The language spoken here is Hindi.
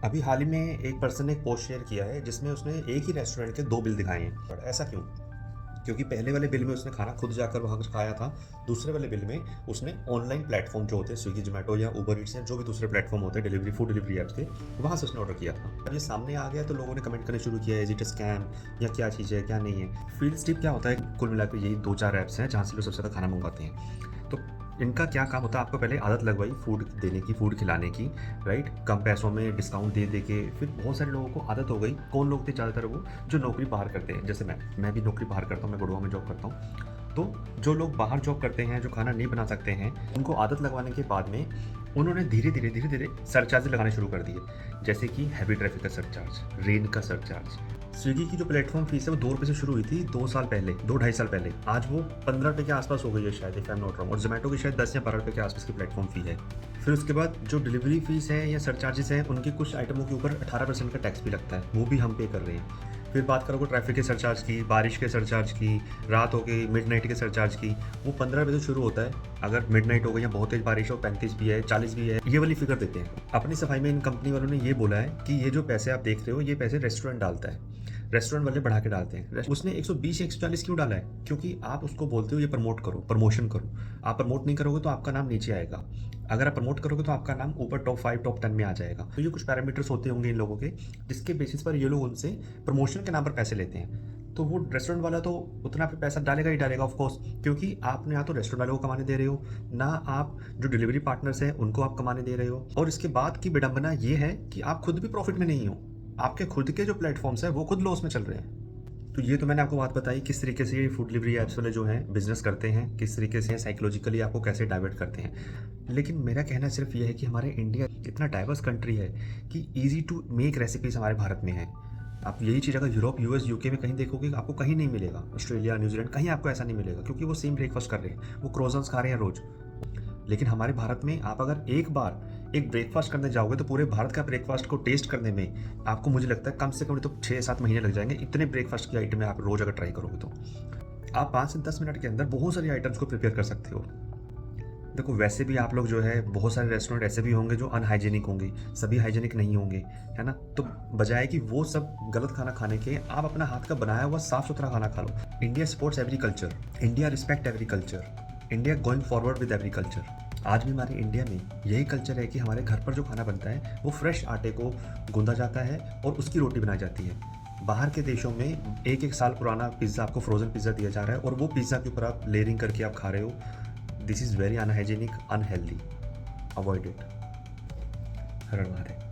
अभी हाल ही में एक पर्सन ने एक पोस्ट शेयर किया है जिसमें उसने एक ही रेस्टोरेंट के 2 बिल दिखाए हैं। पर ऐसा क्यों? क्योंकि पहले वाले बिल में उसने खाना खुद जाकर वहाँ कुछ खाया था। दूसरे वाले बिल में उसने ऑनलाइन प्लेटफ़ॉर्म जो होते हैं स्विगी, ज़ोमैटो या उबर ईट्स या जो भी दूसरे प्लेटफ़ॉर्म होते हैं डिलीवरी फूड डिलीवरी ऐप्स के, वहाँ से उसने ऑर्डर किया था। अब ये सामने आ गया तो लोगों ने कमेंट करने शुरू किया, इज़ इट अ स्कैम या क्या चीज़ है, क्या नहीं है? फीड स्ट्रिप क्या होता है? कुल मिलाकर यही 2-4 ऐप्स हैं जहाँ से लोग सबसे ज़्यादा खाना मँगवाते हैं। तो इनका क्या काम होता है, आपको पहले आदत लगवाई फूड देने की, फूड खिलाने की, राइट? कम पैसों में डिस्काउंट दे के फिर बहुत सारे लोगों को आदत हो गई। कौन लोग थे ज़्यादातर? वो जो नौकरी बाहर करते हैं, जैसे मैं भी नौकरी बाहर करता हूँ, मैं गुड़गाँव में जॉब करता हूँ। तो जो लोग बाहर जॉब करते हैं, जो खाना नहीं बना सकते हैं, उनको आदत लगवाने के बाद में उन्होंने धीरे-धीरे सरचार्ज लगाने शुरू कर दिए। जैसे कि हैवी ट्रैफिक का सरचार्ज, रेन का सरचार्ज। स्विगी की जो प्लेटफ़ॉर्म फ़ीस है वो ₹2 से शुरू हुई थी 2 साल पहले, 2 ढाई साल पहले। आज वो ₹15 के आस-पास हो गई है शायद, if I am not wrong, और ज़ोमैटो की शायद ₹10 या ₹12 के आस-पास की प्लेटफ़ॉर्म फ़ी है। फिर उसके बाद जो डिलीवरी फ़ीस है या सरचार्जेज़ हैं, उनके कुछ आइटमों के ऊपर 18% का टैक्स भी लगता है, वो भी हम पे कर रहे हैं। फिर बात करोगे ट्रैफिक के सरचार्ज की, बारिश के सरचार्ज की, रात हो गई, मिडनाइट के सरचार्ज की, वो 15 बजे शुरू होता है। अगर मिडनाइट हो गई या बहुत तेज़ बारिश हो, 35 भी है, 40 भी है, ये वाली फ़िगर देते हैं। अपनी सफाई में इन कंपनी वालों ने ये बोला है कि ये जो पैसे आप देख रहे हो, ये पैसे रेस्टोरेंट डालता है। रेस्टोरेंट वाले बढ़ा के डालते हैं। उसने 120 या 140 क्यों डाला है? क्योंकि आप उसको बोलते हो ये प्रमोट करो, प्रमोशन करो। आप प्रमोट नहीं करोगे तो आपका नाम नीचे आएगा। अगर आप प्रमोट करोगे तो आपका नाम ऊपर टॉप 5, टॉप 10 में आ जाएगा। तो ये कुछ पैरामीटर्स होते होंगे इन लोगों के, जिसके बेसिस पर ये लोग उनसे प्रमोशन के नाम पर पैसे लेते हैं। तो वो रेस्टोरेंट वाला तो उतना पे पैसा डालेगा ही डालेगा ऑफ कोर्स, क्योंकि आप ना तो रेस्टोरेंट वाले को कमाने दे रहे हो, ना आप जो डिलीवरी पार्टनर्स हैं उनको आप कमाने दे रहे हो। और इसके बाद की विडंबना ये है कि आप खुद भी प्रॉफिट में नहीं हो। आपके खुद के जो प्लेटफॉर्म्स हैं वो खुद लॉस में चल रहे हैं। तो ये तो मैंने आपको बात बताई किस तरीके से ये फूड डिलीवरी ऐप्स वाले जो हैं बिज़नेस करते हैं, किस तरीके से साइकोलॉजिकली आपको कैसे डाइवर्ट करते हैं। लेकिन मेरा कहना सिर्फ ये है कि हमारे इंडिया इतना डाइवर्स कंट्री है कि ईज़ी टू मेक रेसिपीज़ हमारे भारत में है। आप यही चीज़ अगर यूरोप, यूएस, यूके में कहीं देखोगे आपको कहीं नहीं मिलेगा। ऑस्ट्रेलिया, न्यूज़ीलैंड कहीं आपको ऐसा नहीं मिलेगा, क्योंकि वो सेम ब्रेकफास्ट कर रहे हैं, वो क्रोसन्स खा रहे हैं रोज़। लेकिन हमारे भारत में आप अगर एक बार एक ब्रेकफास्ट करने जाओगे तो पूरे भारत का ब्रेकफास्ट को टेस्ट करने में आपको, मुझे लगता है कम से कम तो 6-7 महीने लग जाएंगे। इतने ब्रेकफास्ट की आइटमें आप रोज़ अगर ट्राई करोगे तो आप 5 से 10 मिनट के अंदर बहुत सारी आइटम्स को प्रिपेयर कर सकते हो। देखो, वैसे भी आप लोग जो है, बहुत सारे रेस्टोरेंट ऐसे भी होंगे जो अनहाइजीनिक होंगे, सभी हाइजीनिक नहीं होंगे, है ना? तो बजाय कि वो सब गलत खाना खाने के, आप अपना हाथ का बनाया हुआ साफ सुथरा खाना खा लो। India supports agriculture, India respect agriculture, India going forward with agriculture. आज भी हमारे इंडिया में यही कल्चर है कि हमारे घर पर जो खाना बनता है वो फ्रेश आटे को गूंदा जाता है और उसकी रोटी बनाई जाती है। बाहर के देशों में एक एक साल पुराना पिज़्ज़ा, आपको फ्रोज़न पिज़्ज़ा दिया जा रहा है और वो पिज़्ज़ा के ऊपर आप लेयरिंग करके आप खा रहे हो। This is very unhygienic, unhealthy. Avoid it. Her her Mahadev.